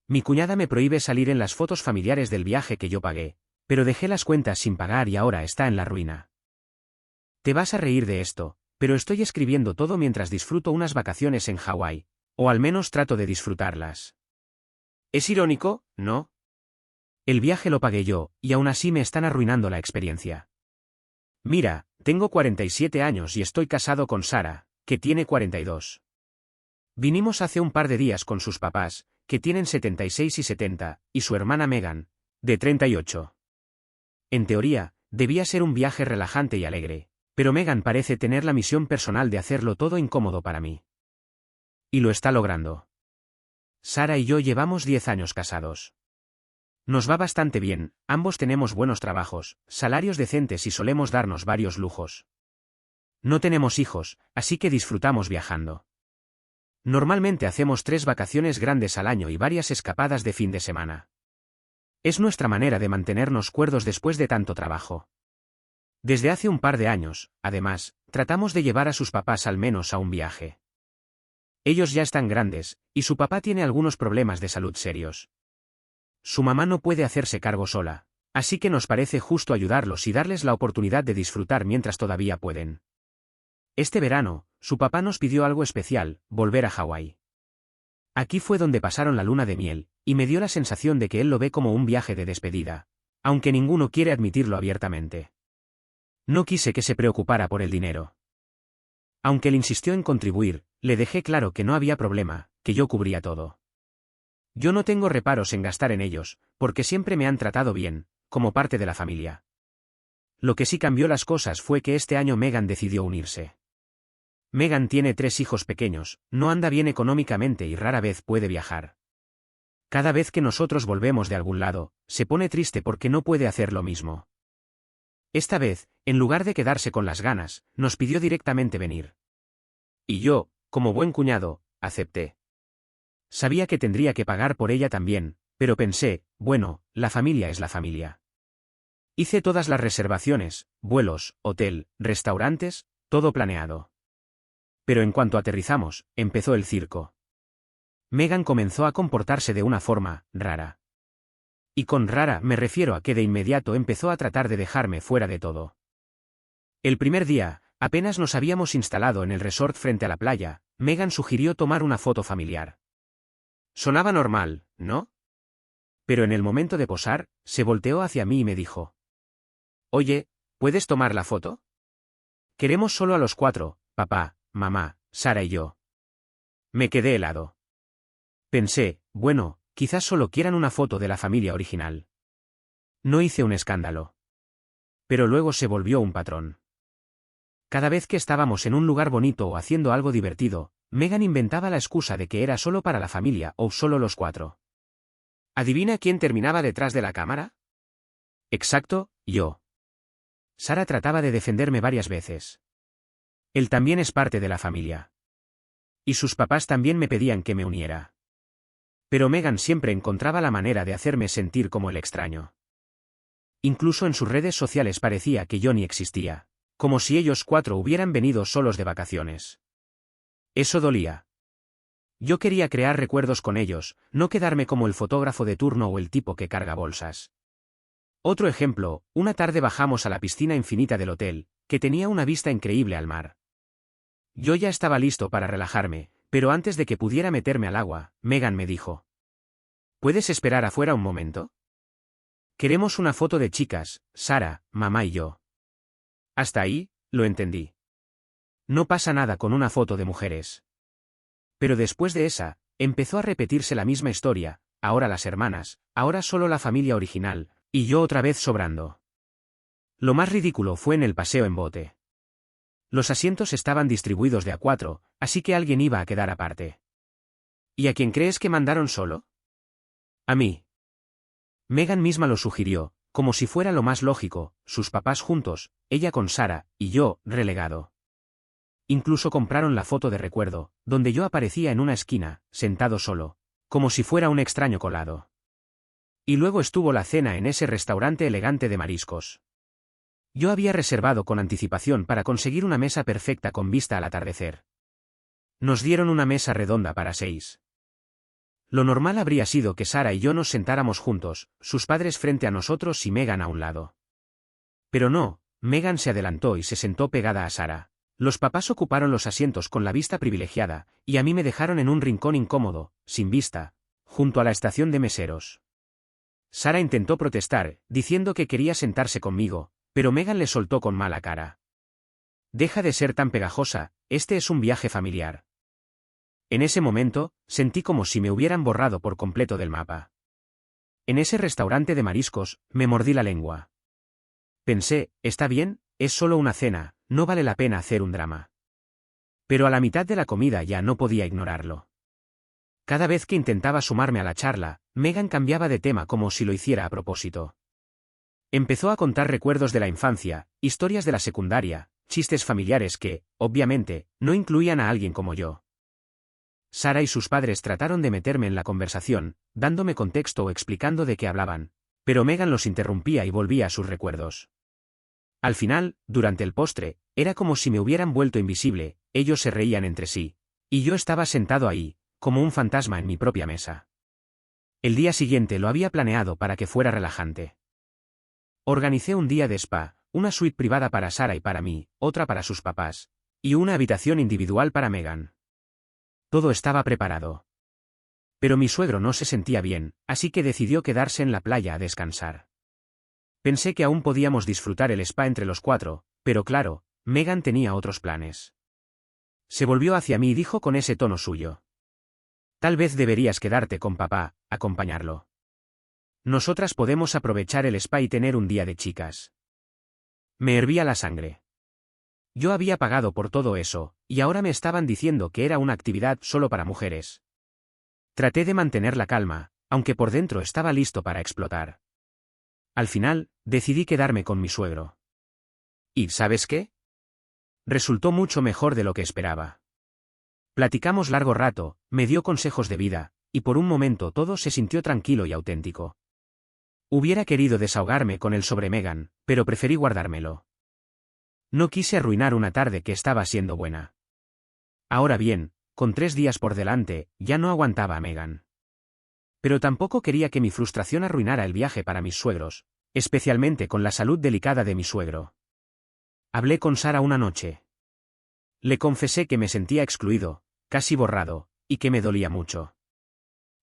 Mi cuñada me prohíbe salir en las fotos familiares del viaje que yo pagué, pero dejé las cuentas sin pagar y ahora está en la ruina. Te vas a reír de esto, pero estoy escribiendo todo mientras disfruto unas vacaciones en Hawái, o al menos trato de disfrutarlas. ¿Es irónico, no? El viaje lo pagué yo, y aún así me están arruinando la experiencia. Mira, tengo 47 años y estoy casado con Sara, que tiene 42. Vinimos hace un par de días con sus papás, que tienen 76 y 70, y su hermana Megan, de 38. En teoría, debía ser un viaje relajante y alegre, pero Megan parece tener la misión personal de hacerlo todo incómodo para mí. Y lo está logrando. Sara y yo llevamos 10 años casados. Nos va bastante bien, ambos tenemos buenos trabajos, salarios decentes y solemos darnos varios lujos. No tenemos hijos, así que disfrutamos viajando. Normalmente hacemos 3 vacaciones grandes al año y varias escapadas de fin de semana. Es nuestra manera de mantenernos cuerdos después de tanto trabajo. Desde hace un par de años, además, tratamos de llevar a sus papás al menos a un viaje. Ellos ya están grandes, y su papá tiene algunos problemas de salud serios. Su mamá no puede hacerse cargo sola, así que nos parece justo ayudarlos y darles la oportunidad de disfrutar mientras todavía pueden. Este verano, su papá nos pidió algo especial, volver a Hawái. Aquí fue donde pasaron la luna de miel, y me dio la sensación de que él lo ve como un viaje de despedida, aunque ninguno quiere admitirlo abiertamente. No quise que se preocupara por el dinero. Aunque él insistió en contribuir, le dejé claro que no había problema, que yo cubría todo. Yo no tengo reparos en gastar en ellos, porque siempre me han tratado bien, como parte de la familia. Lo que sí cambió las cosas fue que este año Megan decidió unirse. Megan tiene 3 hijos pequeños, no anda bien económicamente y rara vez puede viajar. Cada vez que nosotros volvemos de algún lado, se pone triste porque no puede hacer lo mismo. Esta vez, en lugar de quedarse con las ganas, nos pidió directamente venir. Y yo, como buen cuñado, acepté. Sabía que tendría que pagar por ella también, pero pensé, bueno, la familia es la familia. Hice todas las reservaciones, vuelos, hotel, restaurantes, todo planeado. Pero en cuanto aterrizamos, empezó el circo. Megan comenzó a comportarse de una forma rara. Y con rara me refiero a que de inmediato empezó a tratar de dejarme fuera de todo. El primer día, apenas nos habíamos instalado en el resort frente a la playa, Megan sugirió tomar una foto familiar. Sonaba normal, ¿no? Pero en el momento de posar, se volteó hacia mí y me dijo: «Oye, ¿puedes tomar la foto? Queremos solo a los 4, papá, mamá, Sara y yo». Me quedé helado. Pensé, bueno, quizás solo quieran una foto de la familia original. No hice un escándalo. Pero luego se volvió un patrón. Cada vez que estábamos en un lugar bonito o haciendo algo divertido, Megan inventaba la excusa de que era solo para la familia o solo los 4. ¿Adivina quién terminaba detrás de la cámara? Exacto, yo. Sara trataba de defenderme varias veces. Él también es parte de la familia. Y sus papás también me pedían que me uniera. Pero Megan siempre encontraba la manera de hacerme sentir como el extraño. Incluso en sus redes sociales parecía que yo ni existía, como si ellos 4 hubieran venido solos de vacaciones. Eso dolía. Yo quería crear recuerdos con ellos, no quedarme como el fotógrafo de turno o el tipo que carga bolsas. Otro ejemplo, una tarde bajamos a la piscina infinita del hotel, que tenía una vista increíble al mar. Yo ya estaba listo para relajarme, pero antes de que pudiera meterme al agua, Megan me dijo: ¿puedes esperar afuera un momento? Queremos una foto de chicas, Sara, mamá y yo. Hasta ahí, lo entendí. No pasa nada con una foto de mujeres. Pero después de esa, empezó a repetirse la misma historia, ahora las hermanas, ahora solo la familia original, y yo otra vez sobrando. Lo más ridículo fue en el paseo en bote. Los asientos estaban distribuidos de a 4, así que alguien iba a quedar aparte. ¿Y a quién crees que mandaron solo? A mí. Megan misma lo sugirió, como si fuera lo más lógico, sus papás juntos, ella con Sara, y yo, relegado. Incluso compraron la foto de recuerdo, donde yo aparecía en una esquina, sentado solo, como si fuera un extraño colado. Y luego estuvo la cena en ese restaurante elegante de mariscos. Yo había reservado con anticipación para conseguir una mesa perfecta con vista al atardecer. Nos dieron una mesa redonda para 6. Lo normal habría sido que Sara y yo nos sentáramos juntos, sus padres frente a nosotros y Megan a un lado. Pero no, Megan se adelantó y se sentó pegada a Sara. Los papás ocuparon los asientos con la vista privilegiada, y a mí me dejaron en un rincón incómodo, sin vista, junto a la estación de meseros. Sara intentó protestar, diciendo que quería sentarse conmigo, pero Megan le soltó con mala cara. Deja de ser tan pegajosa, este es un viaje familiar. En ese momento, sentí como si me hubieran borrado por completo del mapa. En ese restaurante de mariscos, me mordí la lengua. Pensé, está bien, es solo una cena, no vale la pena hacer un drama. Pero a la mitad de la comida ya no podía ignorarlo. Cada vez que intentaba sumarme a la charla, Megan cambiaba de tema como si lo hiciera a propósito. Empezó a contar recuerdos de la infancia, historias de la secundaria, chistes familiares que, obviamente, no incluían a alguien como yo. Sara y sus padres trataron de meterme en la conversación, dándome contexto o explicando de qué hablaban, pero Megan los interrumpía y volvía a sus recuerdos. Al final, durante el postre, era como si me hubieran vuelto invisible, ellos se reían entre sí, y yo estaba sentado ahí, como un fantasma en mi propia mesa. El día siguiente lo había planeado para que fuera relajante. Organicé un día de spa, una suite privada para Sara y para mí, otra para sus papás, y una habitación individual para Megan. Todo estaba preparado. Pero mi suegro no se sentía bien, así que decidió quedarse en la playa a descansar. Pensé que aún podíamos disfrutar el spa entre los cuatro, pero claro, Megan tenía otros planes. Se volvió hacia mí y dijo con ese tono suyo: tal vez deberías quedarte con papá, acompañarlo. Nosotras podemos aprovechar el spa y tener un día de chicas. Me hervía la sangre. Yo había pagado por todo eso, y ahora me estaban diciendo que era una actividad solo para mujeres. Traté de mantener la calma, aunque por dentro estaba listo para explotar. Al final, decidí quedarme con mi suegro. ¿Y sabes qué? Resultó mucho mejor de lo que esperaba. Platicamos largo rato, me dio consejos de vida, y por un momento todo se sintió tranquilo y auténtico. Hubiera querido desahogarme con él sobre Megan, pero preferí guardármelo. No quise arruinar una tarde que estaba siendo buena. Ahora bien, con 3 días por delante, ya no aguantaba a Megan. Pero tampoco quería que mi frustración arruinara el viaje para mis suegros, especialmente con la salud delicada de mi suegro. Hablé con Sara una noche. Le confesé que me sentía excluido, casi borrado, y que me dolía mucho.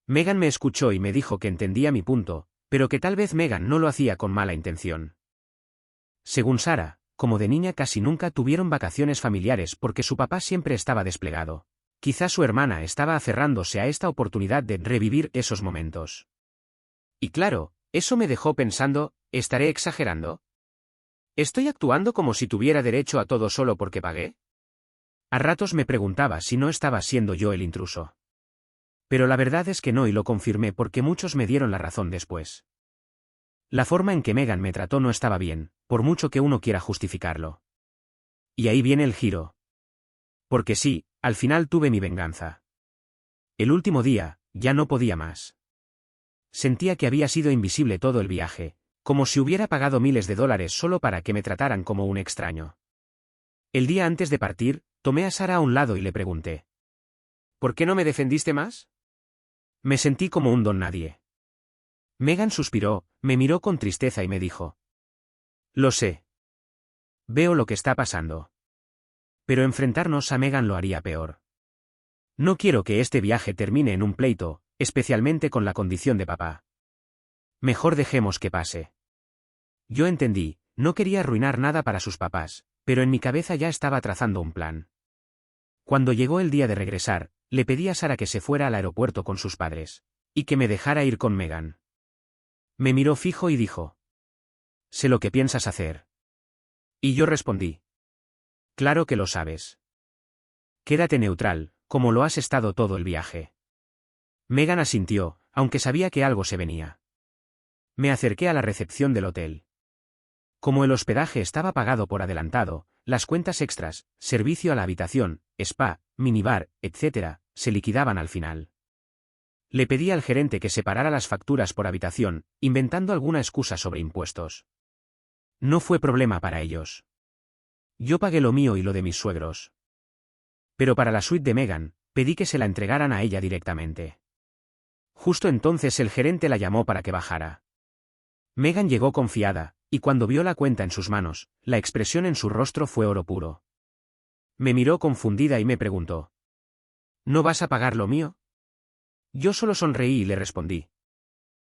Megan me escuchó y me dijo que entendía mi punto, pero que tal vez Megan no lo hacía con mala intención. Según Sara, como de niña casi nunca tuvieron vacaciones familiares porque su papá siempre estaba desplegado. Quizá su hermana estaba aferrándose a esta oportunidad de revivir esos momentos. Y claro, eso me dejó pensando, ¿estaré exagerando? ¿Estoy actuando como si tuviera derecho a todo solo porque pagué? A ratos me preguntaba si no estaba siendo yo el intruso. Pero la verdad es que no, y lo confirmé porque muchos me dieron la razón después. La forma en que Megan me trató no estaba bien, por mucho que uno quiera justificarlo. Y ahí viene el giro. Porque sí, al final tuve mi venganza. El último día, ya no podía más. Sentía que había sido invisible todo el viaje, como si hubiera pagado miles de dólares solo para que me trataran como un extraño. El día antes de partir, tomé a Sara a un lado y le pregunté: ¿por qué no me defendiste más? Me sentí como un don nadie. Megan suspiró, me miró con tristeza y me dijo: lo sé. Veo lo que está pasando. Pero enfrentarnos a Megan lo haría peor. No quiero que este viaje termine en un pleito, especialmente con la condición de papá. Mejor dejemos que pase. Yo entendí, no quería arruinar nada para sus papás, pero en mi cabeza ya estaba trazando un plan. Cuando llegó el día de regresar, le pedí a Sara que se fuera al aeropuerto con sus padres, y que me dejara ir con Megan. Me miró fijo y dijo: sé lo que piensas hacer. Y yo respondí: claro que lo sabes. Quédate neutral, como lo has estado todo el viaje. Megan asintió, aunque sabía que algo se venía. Me acerqué a la recepción del hotel. Como el hospedaje estaba pagado por adelantado, las cuentas extras, servicio a la habitación, spa, minibar, etc., se liquidaban al final. Le pedí al gerente que separara las facturas por habitación, inventando alguna excusa sobre impuestos. No fue problema para ellos. Yo pagué lo mío y lo de mis suegros. Pero para la suite de Megan, pedí que se la entregaran a ella directamente. Justo entonces el gerente la llamó para que bajara. Megan llegó confiada, y cuando vio la cuenta en sus manos, la expresión en su rostro fue oro puro. Me miró confundida y me preguntó: ¿No vas a pagar lo mío? Yo solo sonreí y le respondí: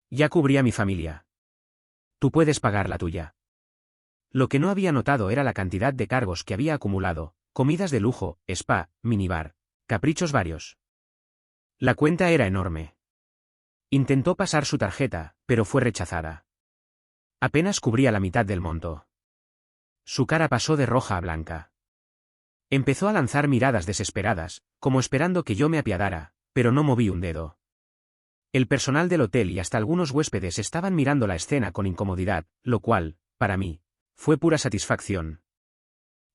ya cubrí a mi familia. Tú puedes pagar la tuya. Lo que no había notado era la cantidad de cargos que había acumulado: comidas de lujo, spa, minibar, caprichos varios. La cuenta era enorme. Intentó pasar su tarjeta, pero fue rechazada. Apenas cubría la mitad del monto. Su cara pasó de roja a blanca. Empezó a lanzar miradas desesperadas, como esperando que yo me apiadara, pero no moví un dedo. El personal del hotel y hasta algunos huéspedes estaban mirando la escena con incomodidad, lo cual, para mí, fue pura satisfacción.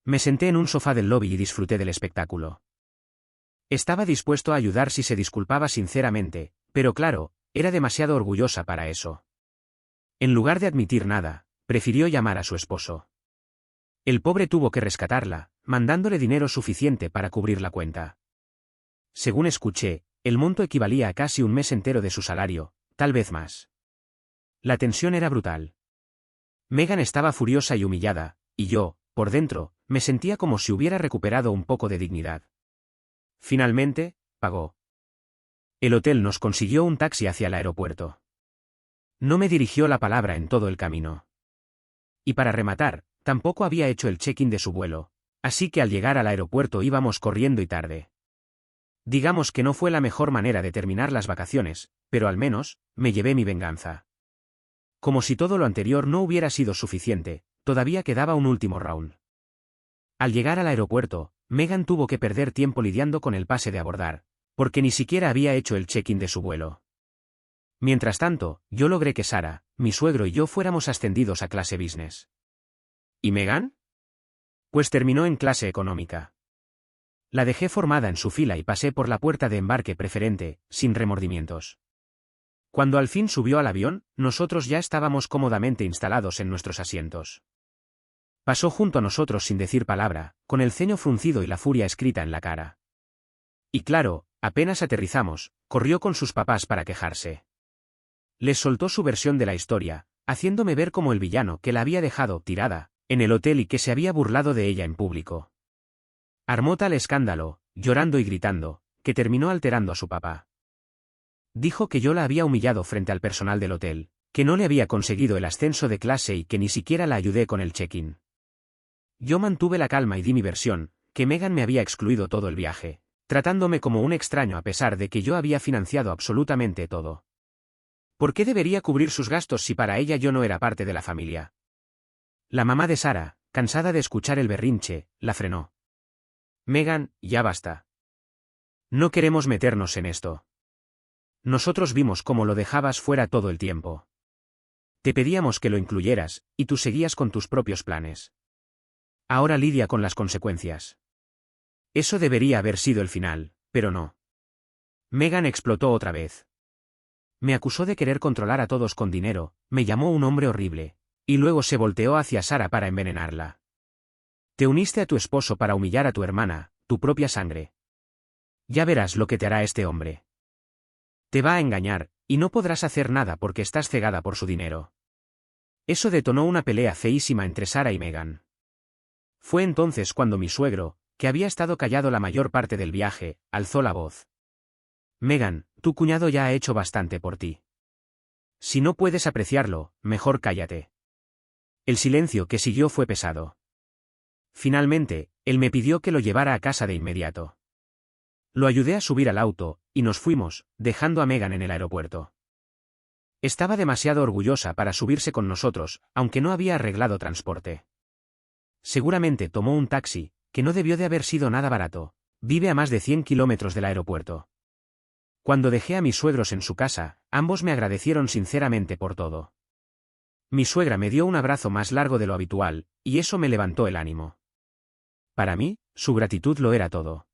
Me senté en un sofá del lobby y disfruté del espectáculo. Estaba dispuesto a ayudar si se disculpaba sinceramente, pero claro, era demasiado orgullosa para eso. En lugar de admitir nada, prefirió llamar a su esposo. El pobre tuvo que rescatarla, mandándole dinero suficiente para cubrir la cuenta. Según escuché, el monto equivalía a casi un mes entero de su salario, tal vez más. La tensión era brutal. Megan estaba furiosa y humillada, y yo, por dentro, me sentía como si hubiera recuperado un poco de dignidad. Finalmente, pagó. El hotel nos consiguió un taxi hacia el aeropuerto. No me dirigió la palabra en todo el camino. Y para rematar, tampoco había hecho el check-in de su vuelo, así que al llegar al aeropuerto íbamos corriendo y tarde. Digamos que no fue la mejor manera de terminar las vacaciones, pero al menos, me llevé mi venganza. Como si todo lo anterior no hubiera sido suficiente, todavía quedaba un último round. Al llegar al aeropuerto, Megan tuvo que perder tiempo lidiando con el pase de abordar, porque ni siquiera había hecho el check-in de su vuelo. Mientras tanto, yo logré que Sara, mi suegro y yo fuéramos ascendidos a clase business. ¿Y Megan? Pues terminó en clase económica. La dejé formada en su fila y pasé por la puerta de embarque preferente, sin remordimientos. Cuando al fin subió al avión, nosotros ya estábamos cómodamente instalados en nuestros asientos. Pasó junto a nosotros sin decir palabra, con el ceño fruncido y la furia escrita en la cara. Y claro, apenas aterrizamos, corrió con sus papás para quejarse. Les soltó su versión de la historia, haciéndome ver como el villano que la había dejado tirada en el hotel y que se había burlado de ella en público. Armó tal escándalo, llorando y gritando, que terminó alterando a su papá. Dijo que yo la había humillado frente al personal del hotel, que no le había conseguido el ascenso de clase y que ni siquiera la ayudé con el check-in. Yo mantuve la calma y di mi versión, que Megan me había excluido todo el viaje, tratándome como un extraño a pesar de que yo había financiado absolutamente todo. ¿Por qué debería cubrir sus gastos si para ella yo no era parte de la familia? La mamá de Sara, cansada de escuchar el berrinche, la frenó. Megan, ya basta. No queremos meternos en esto. Nosotros vimos cómo lo dejabas fuera todo el tiempo. Te pedíamos que lo incluyeras, y tú seguías con tus propios planes. Ahora lidia con las consecuencias. Eso debería haber sido el final, pero no. Megan explotó otra vez. Me acusó de querer controlar a todos con dinero, me llamó un hombre horrible, y luego se volteó hacia Sara para envenenarla. Te uniste a tu esposo para humillar a tu hermana, tu propia sangre. Ya verás lo que te hará este hombre. Te va a engañar, y no podrás hacer nada porque estás cegada por su dinero. Eso detonó una pelea feísima entre Sara y Megan. Fue entonces cuando mi suegro, que había estado callado la mayor parte del viaje, alzó la voz. Megan, tu cuñado ya ha hecho bastante por ti. Si no puedes apreciarlo, mejor cállate. El silencio que siguió fue pesado. Finalmente, él me pidió que lo llevara a casa de inmediato. Lo ayudé a subir al auto, y nos fuimos, dejando a Megan en el aeropuerto. Estaba demasiado orgullosa para subirse con nosotros, aunque no había arreglado transporte. Seguramente tomó un taxi, que no debió de haber sido nada barato. Vive a más de 100 kilómetros del aeropuerto. Cuando dejé a mis suegros en su casa, ambos me agradecieron sinceramente por todo. Mi suegra me dio un abrazo más largo de lo habitual, y eso me levantó el ánimo. Para mí, su gratitud lo era todo.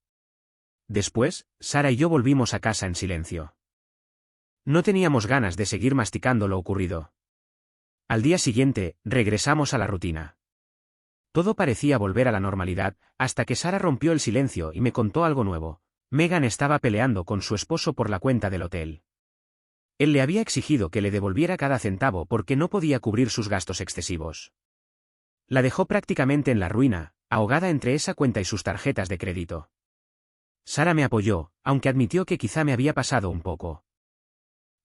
Después, Sara y yo volvimos a casa en silencio. No teníamos ganas de seguir masticando lo ocurrido. Al día siguiente, regresamos a la rutina. Todo parecía volver a la normalidad, hasta que Sara rompió el silencio y me contó algo nuevo. Megan estaba peleando con su esposo por la cuenta del hotel. Él le había exigido que le devolviera cada centavo porque no podía cubrir sus gastos excesivos. La dejó prácticamente en la ruina, ahogada entre esa cuenta y sus tarjetas de crédito. Sara me apoyó, aunque admitió que quizá me había pasado un poco.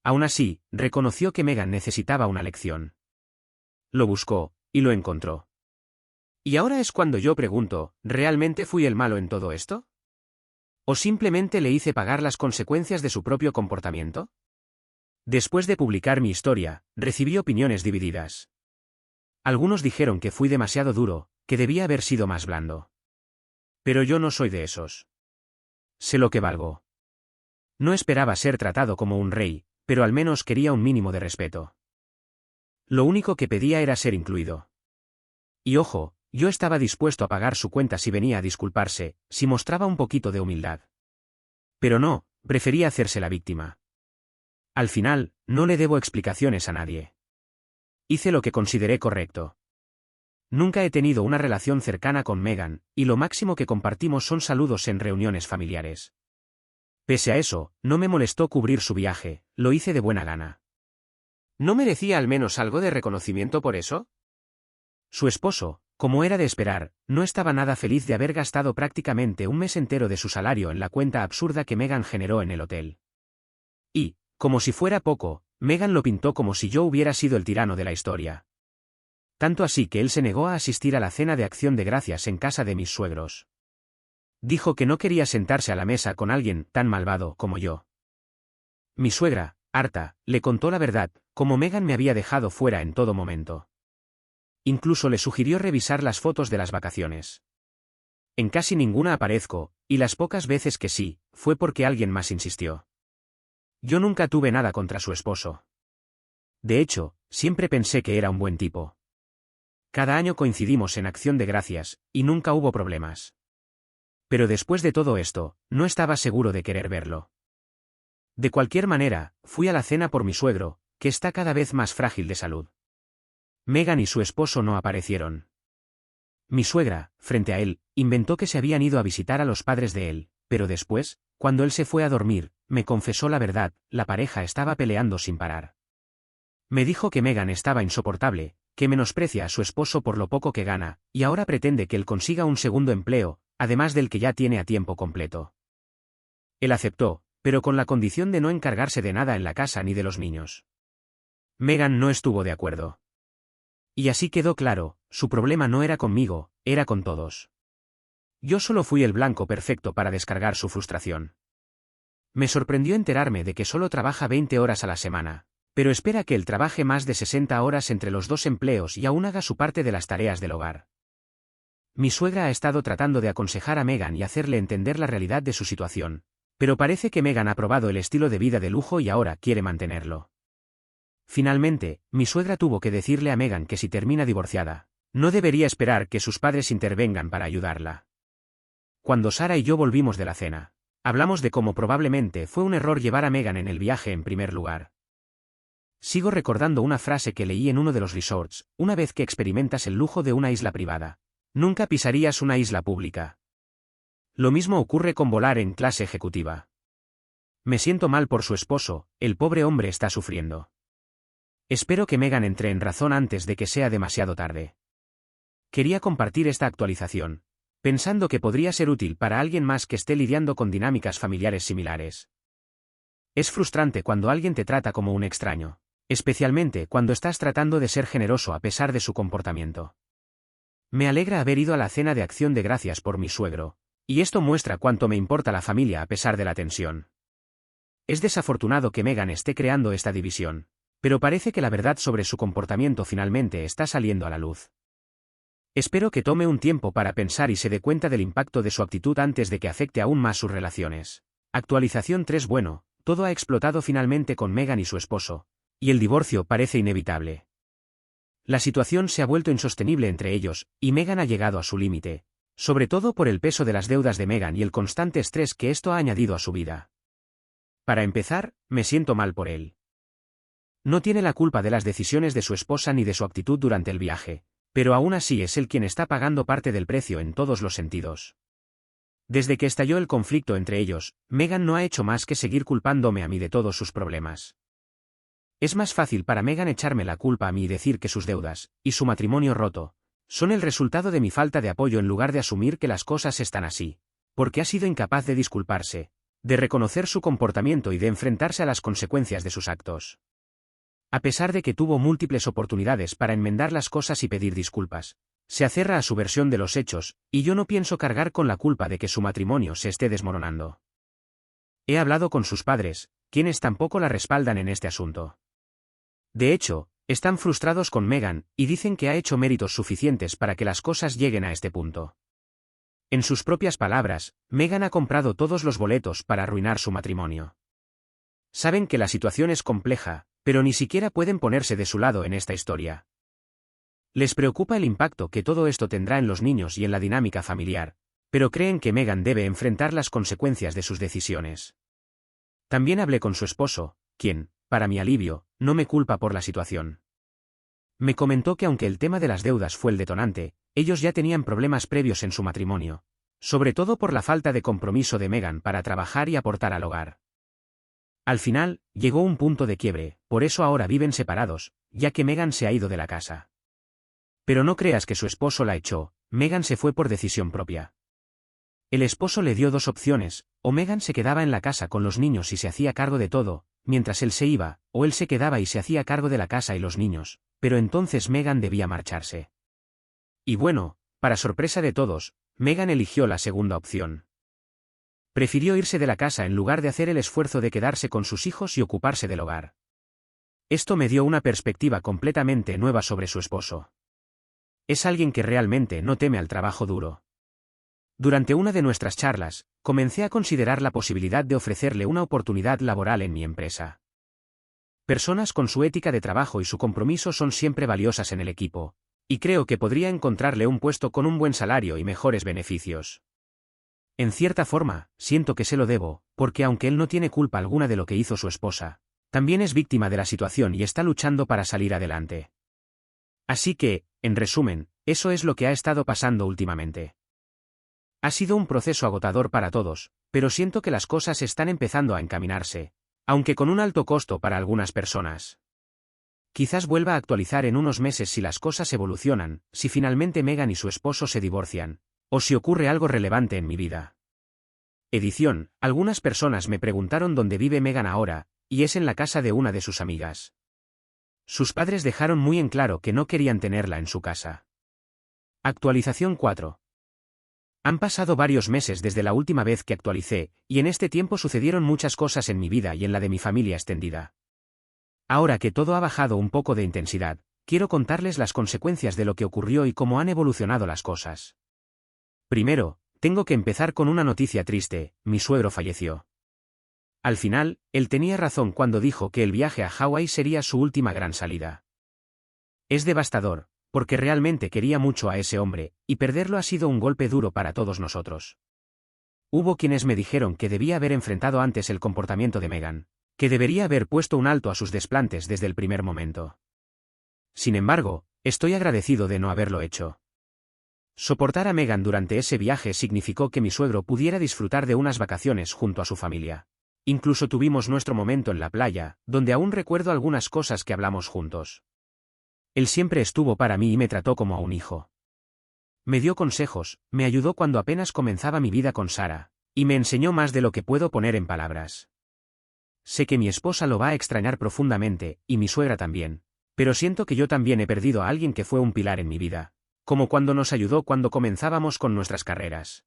Aún así, reconoció que Megan necesitaba una lección. Lo buscó, y lo encontró. Y ahora es cuando yo pregunto, ¿realmente fui el malo en todo esto? ¿O simplemente le hice pagar las consecuencias de su propio comportamiento? Después de publicar mi historia, recibí opiniones divididas. Algunos dijeron que fui demasiado duro, que debía haber sido más blando. Pero yo no soy de esos. Sé lo que valgo. No esperaba ser tratado como un rey, pero al menos quería un mínimo de respeto. Lo único que pedía era ser incluido. Y ojo, yo estaba dispuesto a pagar su cuenta si venía a disculparse, si mostraba un poquito de humildad. Pero no, prefería hacerse la víctima. Al final, no le debo explicaciones a nadie. Hice lo que consideré correcto. Nunca he tenido una relación cercana con Megan, y lo máximo que compartimos son saludos en reuniones familiares. Pese a eso, no me molestó cubrir su viaje, lo hice de buena gana. ¿No merecía al menos algo de reconocimiento por eso? Su esposo, como era de esperar, no estaba nada feliz de haber gastado prácticamente un mes entero de su salario en la cuenta absurda que Megan generó en el hotel. Y, como si fuera poco, Megan lo pintó como si yo hubiera sido el tirano de la historia. Tanto así que él se negó a asistir a la cena de acción de gracias en casa de mis suegros. Dijo que no quería sentarse a la mesa con alguien tan malvado como yo. Mi suegra, harta, le contó la verdad, como Megan me había dejado fuera en todo momento. Incluso le sugirió revisar las fotos de las vacaciones. En casi ninguna aparezco, y las pocas veces que sí, fue porque alguien más insistió. Yo nunca tuve nada contra su esposo. De hecho, siempre pensé que era un buen tipo. Cada año coincidimos en acción de gracias, y nunca hubo problemas. Pero después de todo esto, no estaba seguro de querer verlo. De cualquier manera, fui a la cena por mi suegro, que está cada vez más frágil de salud. Megan y su esposo no aparecieron. Mi suegra, frente a él, inventó que se habían ido a visitar a los padres de él, pero después, cuando él se fue a dormir, me confesó la verdad, la pareja estaba peleando sin parar. Me dijo que Megan estaba insoportable, que menosprecia a su esposo por lo poco que gana, y ahora pretende que él consiga un segundo empleo, además del que ya tiene a tiempo completo. Él aceptó, pero con la condición de no encargarse de nada en la casa ni de los niños. Megan no estuvo de acuerdo. Y así quedó claro, su problema no era conmigo, era con todos. Yo solo fui el blanco perfecto para descargar su frustración. Me sorprendió enterarme de que solo trabaja 20 horas a la semana, pero espera que él trabaje más de 60 horas entre los dos empleos y aún haga su parte de las tareas del hogar. Mi suegra ha estado tratando de aconsejar a Megan y hacerle entender la realidad de su situación, pero parece que Megan ha probado el estilo de vida de lujo y ahora quiere mantenerlo. Finalmente, mi suegra tuvo que decirle a Megan que si termina divorciada, no debería esperar que sus padres intervengan para ayudarla. Cuando Sara y yo volvimos de la cena, hablamos de cómo probablemente fue un error llevar a Megan en el viaje en primer lugar. Sigo recordando una frase que leí en uno de los resorts, una vez que experimentas el lujo de una isla privada, nunca pisarías una isla pública. Lo mismo ocurre con volar en clase ejecutiva. Me siento mal por su esposo, el pobre hombre está sufriendo. Espero que Megan entre en razón antes de que sea demasiado tarde. Quería compartir esta actualización, pensando que podría ser útil para alguien más que esté lidiando con dinámicas familiares similares. Es frustrante cuando alguien te trata como un extraño, especialmente cuando estás tratando de ser generoso a pesar de su comportamiento. Me alegra haber ido a la cena de acción de gracias por mi suegro, y esto muestra cuánto me importa la familia a pesar de la tensión. Es desafortunado que Megan esté creando esta división, pero parece que la verdad sobre su comportamiento finalmente está saliendo a la luz. Espero que tome un tiempo para pensar y se dé cuenta del impacto de su actitud antes de que afecte aún más sus relaciones. Actualización 3. Bueno, todo ha explotado finalmente con Megan y su esposo, y el divorcio parece inevitable. La situación se ha vuelto insostenible entre ellos, y Megan ha llegado a su límite, sobre todo por el peso de las deudas de Megan y el constante estrés que esto ha añadido a su vida. Para empezar, me siento mal por él. No tiene la culpa de las decisiones de su esposa ni de su actitud durante el viaje, pero aún así es él quien está pagando parte del precio en todos los sentidos. Desde que estalló el conflicto entre ellos, Megan no ha hecho más que seguir culpándome a mí de todos sus problemas. Es más fácil para Meghan echarme la culpa a mí y decir que sus deudas, y su matrimonio roto, son el resultado de mi falta de apoyo en lugar de asumir que las cosas están así, porque ha sido incapaz de disculparse, de reconocer su comportamiento y de enfrentarse a las consecuencias de sus actos. A pesar de que tuvo múltiples oportunidades para enmendar las cosas y pedir disculpas, se aferra a su versión de los hechos, y yo no pienso cargar con la culpa de que su matrimonio se esté desmoronando. He hablado con sus padres, quienes tampoco la respaldan en este asunto. De hecho, están frustrados con Meghan, y dicen que ha hecho méritos suficientes para que las cosas lleguen a este punto. En sus propias palabras, Meghan ha comprado todos los boletos para arruinar su matrimonio. Saben que la situación es compleja, pero ni siquiera pueden ponerse de su lado en esta historia. Les preocupa el impacto que todo esto tendrá en los niños y en la dinámica familiar, pero creen que Meghan debe enfrentar las consecuencias de sus decisiones. También hablé con su esposo, quien, para mi alivio, no me culpa por la situación. Me comentó que aunque el tema de las deudas fue el detonante, ellos ya tenían problemas previos en su matrimonio, sobre todo por la falta de compromiso de Meghan para trabajar y aportar al hogar. Al final, llegó un punto de quiebre, por eso ahora viven separados, ya que Meghan se ha ido de la casa. Pero no creas que su esposo la echó, Meghan se fue por decisión propia. El esposo le dio dos opciones, o Meghan se quedaba en la casa con los niños y se hacía cargo de todo, mientras él se iba, o él se quedaba y se hacía cargo de la casa y los niños, pero entonces Meghan debía marcharse. Y bueno, para sorpresa de todos, Meghan eligió la segunda opción. Prefirió irse de la casa en lugar de hacer el esfuerzo de quedarse con sus hijos y ocuparse del hogar. Esto me dio una perspectiva completamente nueva sobre su esposo. Es alguien que realmente no teme al trabajo duro. Durante una de nuestras charlas, comencé a considerar la posibilidad de ofrecerle una oportunidad laboral en mi empresa. Personas con su ética de trabajo y su compromiso son siempre valiosas en el equipo, y creo que podría encontrarle un puesto con un buen salario y mejores beneficios. En cierta forma, siento que se lo debo, porque aunque él no tiene culpa alguna de lo que hizo su esposa, también es víctima de la situación y está luchando para salir adelante. Así que, en resumen, eso es lo que ha estado pasando últimamente. Ha sido un proceso agotador para todos, pero siento que las cosas están empezando a encaminarse, aunque con un alto costo para algunas personas. Quizás vuelva a actualizar en unos meses si las cosas evolucionan, si finalmente Meghan y su esposo se divorcian, o si ocurre algo relevante en mi vida. Edición: algunas personas me preguntaron dónde vive Meghan ahora, y es en la casa de una de sus amigas. Sus padres dejaron muy en claro que no querían tenerla en su casa. Actualización 4. Han pasado varios meses desde la última vez que actualicé, y en este tiempo sucedieron muchas cosas en mi vida y en la de mi familia extendida. Ahora que todo ha bajado un poco de intensidad, quiero contarles las consecuencias de lo que ocurrió y cómo han evolucionado las cosas. Primero, tengo que empezar con una noticia triste: mi suegro falleció. Al final, él tenía razón cuando dijo que el viaje a Hawái sería su última gran salida. Es devastador, porque realmente quería mucho a ese hombre, y perderlo ha sido un golpe duro para todos nosotros. Hubo quienes me dijeron que debía haber enfrentado antes el comportamiento de Meghan, que debería haber puesto un alto a sus desplantes desde el primer momento. Sin embargo, estoy agradecido de no haberlo hecho. Soportar a Meghan durante ese viaje significó que mi suegro pudiera disfrutar de unas vacaciones junto a su familia. Incluso tuvimos nuestro momento en la playa, donde aún recuerdo algunas cosas que hablamos juntos. Él siempre estuvo para mí y me trató como a un hijo. Me dio consejos, me ayudó cuando apenas comenzaba mi vida con Sara, y me enseñó más de lo que puedo poner en palabras. Sé que mi esposa lo va a extrañar profundamente, y mi suegra también, pero siento que yo también he perdido a alguien que fue un pilar en mi vida, como cuando nos ayudó cuando comenzábamos con nuestras carreras.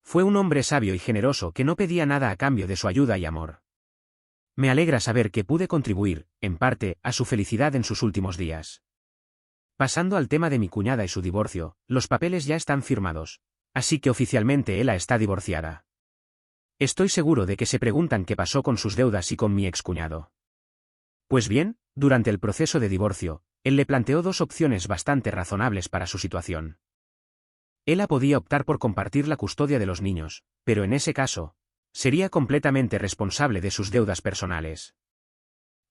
Fue un hombre sabio y generoso que no pedía nada a cambio de su ayuda y amor. Me alegra saber que pude contribuir, en parte, a su felicidad en sus últimos días. Pasando al tema de mi cuñada y su divorcio, los papeles ya están firmados, así que oficialmente ella está divorciada. Estoy seguro de que se preguntan qué pasó con sus deudas y con mi excuñado. Pues bien, durante el proceso de divorcio, él le planteó dos opciones bastante razonables para su situación. Ella podía optar por compartir la custodia de los niños, pero en ese caso, sería completamente responsable de sus deudas personales.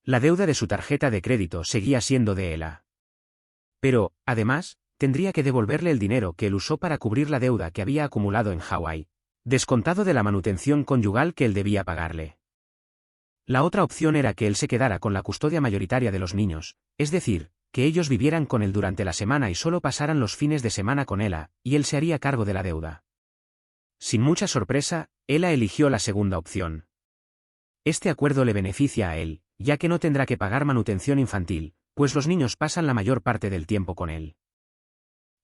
La deuda de su tarjeta de crédito seguía siendo de ella. Pero, además, tendría que devolverle el dinero que él usó para cubrir la deuda que había acumulado en Hawái, descontado de la manutención conyugal que él debía pagarle. La otra opción era que él se quedara con la custodia mayoritaria de los niños, es decir, que ellos vivieran con él durante la semana y solo pasaran los fines de semana con Ella, y él se haría cargo de la deuda. Sin mucha sorpresa, Ella eligió la segunda opción. Este acuerdo le beneficia a él, ya que no tendrá que pagar manutención infantil, pues los niños pasan la mayor parte del tiempo con él.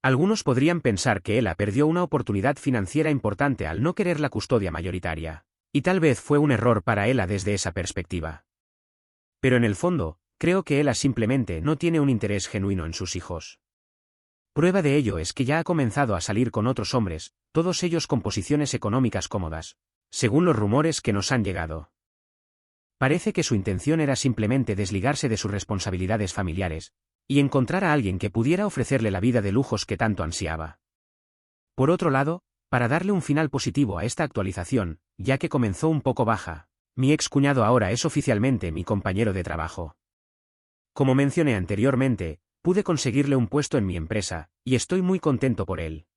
Algunos podrían pensar que Ella perdió una oportunidad financiera importante al no querer la custodia mayoritaria, y tal vez fue un error para Ella desde esa perspectiva. Pero en el fondo, creo que Ella simplemente no tiene un interés genuino en sus hijos. Prueba de ello es que ya ha comenzado a salir con otros hombres, todos ellos con posiciones económicas cómodas, según los rumores que nos han llegado. Parece que su intención era simplemente desligarse de sus responsabilidades familiares, y encontrar a alguien que pudiera ofrecerle la vida de lujos que tanto ansiaba. Por otro lado, para darle un final positivo a esta actualización, ya que comenzó un poco baja, mi excuñado ahora es oficialmente mi compañero de trabajo. Como mencioné anteriormente, pude conseguirle un puesto en mi empresa, y estoy muy contento por él.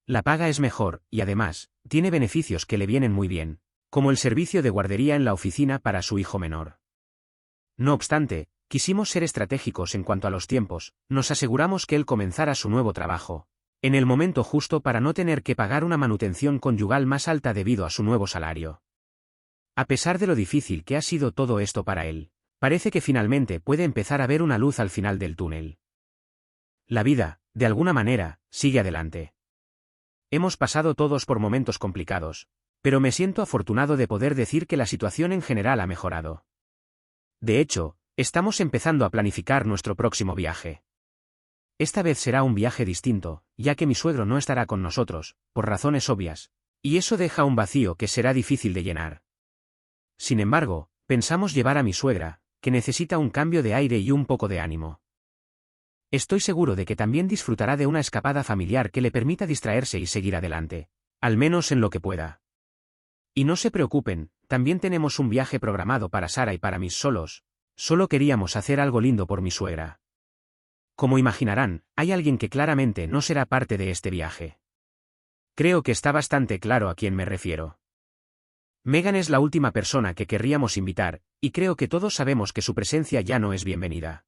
La paga es mejor, y además, tiene beneficios que le vienen muy bien, como el servicio de guardería en la oficina para su hijo menor. No obstante, quisimos ser estratégicos en cuanto a los tiempos, nos aseguramos que él comenzara su nuevo trabajo, en el momento justo para no tener que pagar una manutención conyugal más alta debido a su nuevo salario. A pesar de lo difícil que ha sido todo esto para él, parece que finalmente puede empezar a ver una luz al final del túnel. La vida, de alguna manera, sigue adelante. Hemos pasado todos por momentos complicados, pero me siento afortunado de poder decir que la situación en general ha mejorado. De hecho, estamos empezando a planificar nuestro próximo viaje. Esta vez será un viaje distinto, ya que mi suegro no estará con nosotros, por razones obvias, y eso deja un vacío que será difícil de llenar. Sin embargo, pensamos llevar a mi suegra, que necesita un cambio de aire y un poco de ánimo. Estoy seguro de que también disfrutará de una escapada familiar que le permita distraerse y seguir adelante, al menos en lo que pueda. Y no se preocupen, también tenemos un viaje programado para Sara y para mis solos, solo queríamos hacer algo lindo por mi suegra. Como imaginarán, hay alguien que claramente no será parte de este viaje. Creo que está bastante claro a quién me refiero. Megan es la última persona que querríamos invitar, y creo que todos sabemos que su presencia ya no es bienvenida.